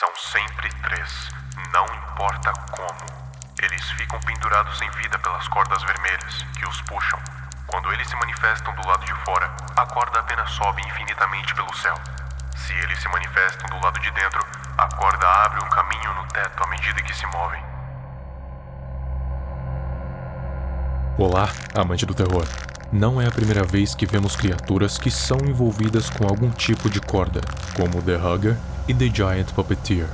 São sempre 3, não importa como. Eles ficam pendurados em vida pelas cordas vermelhas, que os puxam. Quando eles se manifestam do lado de fora, a corda apenas sobe infinitamente pelo céu. Se eles se manifestam do lado de dentro, a corda abre um caminho no teto à medida que se movem. Olá, amante do terror. Não é a primeira vez que vemos criaturas que são envolvidas com algum tipo de corda, como The Hugger e The Giant Puppeteer.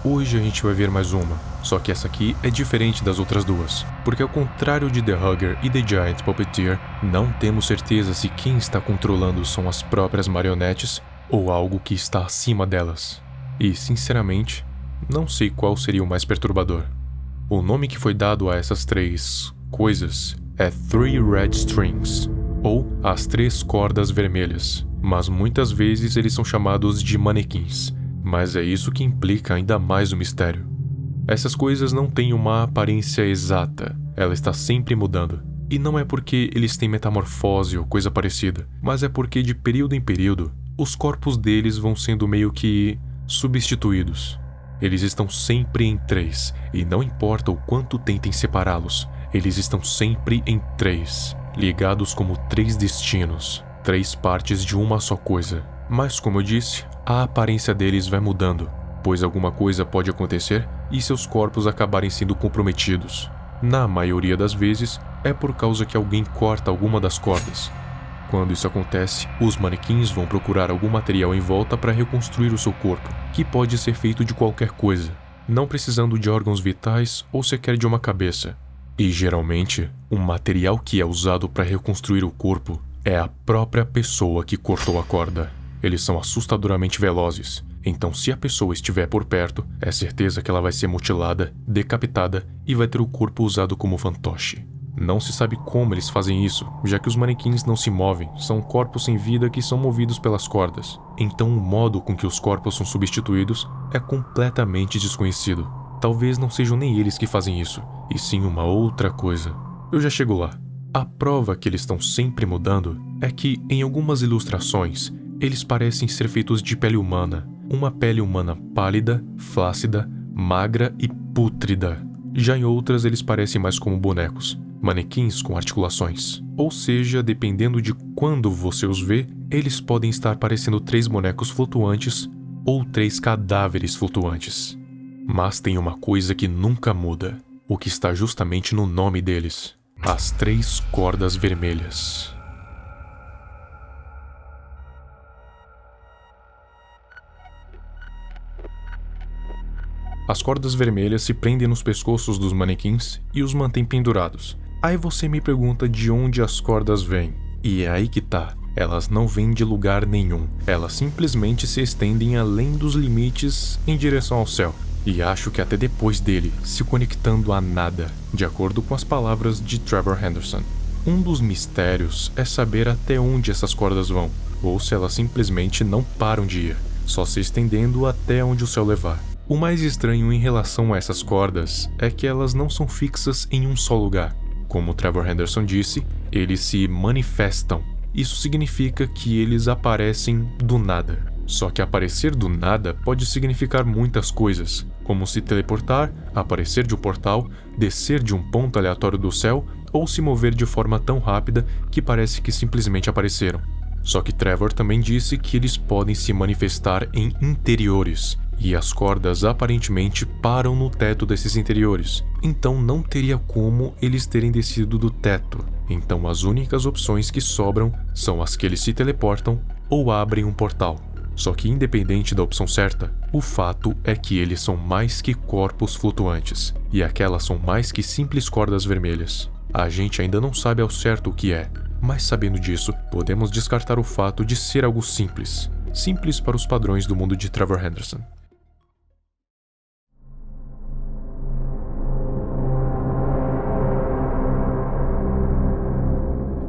Hoje a gente vai ver mais uma, só que essa aqui é diferente das outras duas, porque ao contrário de The Hugger e The Giant Puppeteer, não temos certeza se quem está controlando são as próprias marionetes ou algo que está acima delas. E, sinceramente, não sei qual seria o mais perturbador. O nome que foi dado a essas três coisas é Three Red Strings, ou as três cordas vermelhas, mas muitas vezes eles são chamados de manequins, mas é isso que implica ainda mais o mistério. Essas coisas não têm uma aparência exata, ela está sempre mudando. E não é porque eles têm metamorfose ou coisa parecida, mas é porque de período em período, os corpos deles vão sendo meio que substituídos. Eles estão sempre em 3, e não importa o quanto tentem separá-los, eles estão sempre em 3, ligados como 3 destinos, 3 partes de uma só coisa. Mas como eu disse, a aparência deles vai mudando, pois alguma coisa pode acontecer e seus corpos acabarem sendo comprometidos. Na maioria das vezes, é por causa que alguém corta alguma das cordas. Quando isso acontece, os manequins vão procurar algum material em volta para reconstruir o seu corpo, que pode ser feito de qualquer coisa, não precisando de órgãos vitais ou sequer de uma cabeça. E geralmente, o material que é usado para reconstruir o corpo é a própria pessoa que cortou a corda. Eles são assustadoramente velozes, então se a pessoa estiver por perto, é certeza que ela vai ser mutilada, decapitada e vai ter o corpo usado como fantoche. Não se sabe como eles fazem isso, já que os manequins não se movem, são corpos sem vida que são movidos pelas cordas. Então o modo com que os corpos são substituídos é completamente desconhecido. Talvez não sejam nem eles que fazem isso, e sim uma outra coisa. Eu já chego lá. A prova que eles estão sempre mudando é que, em algumas ilustrações, eles parecem ser feitos de pele humana. Uma pele humana pálida, flácida, magra e pútrida. Já em outras eles parecem mais como bonecos, manequins com articulações. Ou seja, dependendo de quando você os vê, eles podem estar parecendo 3 bonecos flutuantes ou 3 cadáveres flutuantes. Mas tem uma coisa que nunca muda, o que está justamente no nome deles: as 3 cordas vermelhas. As cordas vermelhas se prendem nos pescoços dos manequins e os mantêm pendurados. Aí você me pergunta de onde as cordas vêm. E é aí que tá. Elas não vêm de lugar nenhum. Elas simplesmente se estendem além dos limites em direção ao céu. E acho que até depois dele, se conectando a nada, de acordo com as palavras de Trevor Henderson. Um dos mistérios é saber até onde essas cordas vão, ou se elas simplesmente não param de ir, só se estendendo até onde o céu levar. O mais estranho em relação a essas cordas é que elas não são fixas em um só lugar. Como Trevor Henderson disse, eles se manifestam. Isso significa que eles aparecem do nada. Só que aparecer do nada pode significar muitas coisas, como se teleportar, aparecer de um portal, descer de um ponto aleatório do céu ou se mover de forma tão rápida que parece que simplesmente apareceram. Só que Trevor também disse que eles podem se manifestar em interiores, e as cordas aparentemente param no teto desses interiores, então não teria como eles terem descido do teto. Então as únicas opções que sobram são as que eles se teleportam ou abrem um portal. Só que independente da opção certa, o fato é que eles são mais que corpos flutuantes, e aquelas são mais que simples cordas vermelhas. A gente ainda não sabe ao certo o que é, mas sabendo disso, podemos descartar o fato de ser algo simples. Simples para os padrões do mundo de Trevor Henderson.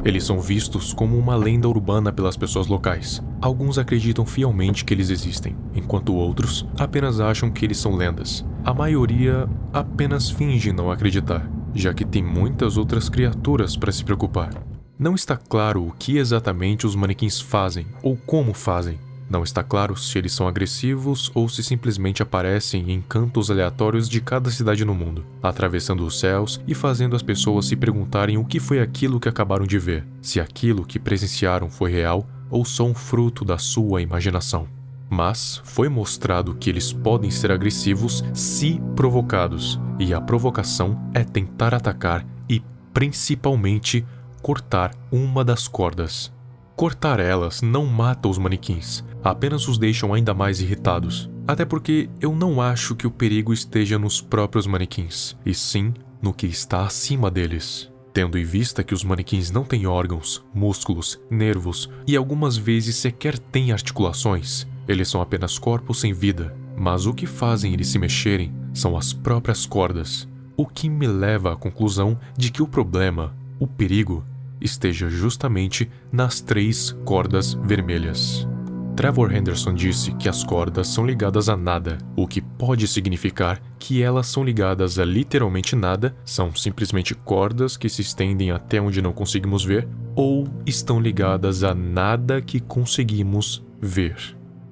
Eles são vistos como uma lenda urbana pelas pessoas locais. Alguns acreditam fielmente que eles existem, enquanto outros apenas acham que eles são lendas. A maioria apenas finge não acreditar, já que tem muitas outras criaturas para se preocupar. Não está claro o que exatamente os manequins fazem ou como fazem, Não está claro se eles são agressivos ou se simplesmente aparecem em cantos aleatórios de cada cidade no mundo, atravessando os céus e fazendo as pessoas se perguntarem o que foi aquilo que acabaram de ver, se aquilo que presenciaram foi real ou só um fruto da sua imaginação. Mas foi mostrado que eles podem ser agressivos se provocados, e a provocação é tentar atacar e, principalmente, cortar uma das cordas. Cortar elas não mata os manequins, apenas os deixam ainda mais irritados. Até porque eu não acho que o perigo esteja nos próprios manequins, e sim no que está acima deles. Tendo em vista que os manequins não têm órgãos, músculos, nervos e algumas vezes sequer têm articulações, eles são apenas corpos sem vida. Mas o que fazem eles se mexerem são as próprias cordas, o que me leva à conclusão de que o problema, o perigo, esteja justamente nas 3 cordas vermelhas. Trevor Henderson disse que as cordas são ligadas a nada, o que pode significar que elas são ligadas a literalmente nada, são simplesmente cordas que se estendem até onde não conseguimos ver, ou estão ligadas a nada que conseguimos ver.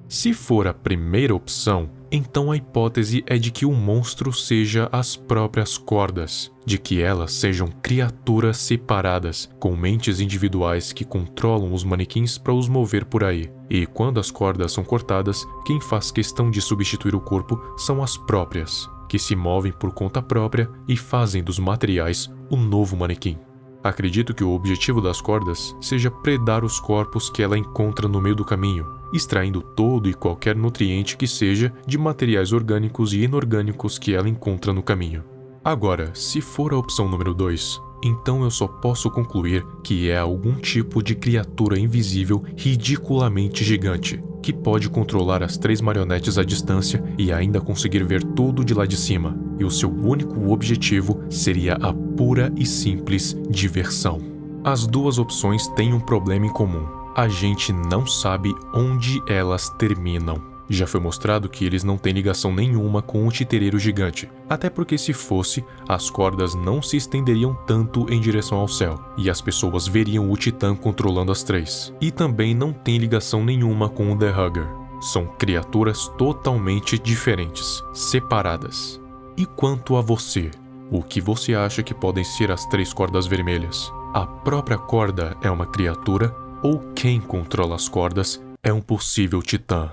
Se for a primeira opção, então a hipótese é de que o monstro seja as próprias cordas, de que elas sejam criaturas separadas, com mentes individuais que controlam os manequins para os mover por aí. E quando as cordas são cortadas, quem faz questão de substituir o corpo são as próprias, que se movem por conta própria e fazem dos materiais o novo manequim. Acredito que o objetivo das cordas seja predar os corpos que ela encontra no meio do caminho, extraindo todo e qualquer nutriente que seja de materiais orgânicos e inorgânicos que ela encontra no caminho. Agora, se for a opção número 2, então eu só posso concluir que é algum tipo de criatura invisível ridiculamente gigante, que pode controlar as 3 marionetes à distância e ainda conseguir ver tudo de lá de cima, e o seu único objetivo seria a pura e simples diversão. As 2 opções têm um problema em comum: a gente não sabe onde elas terminam. Já foi mostrado que eles não têm ligação nenhuma com o titereiro gigante, até porque se fosse, as cordas não se estenderiam tanto em direção ao céu, e as pessoas veriam o Titã controlando as 3. E também não tem ligação nenhuma com o The Hugger. São criaturas totalmente diferentes, separadas. E quanto a você? O que você acha que podem ser as 3 cordas vermelhas? A própria corda é uma criatura, ou quem controla as cordas é um possível Titã?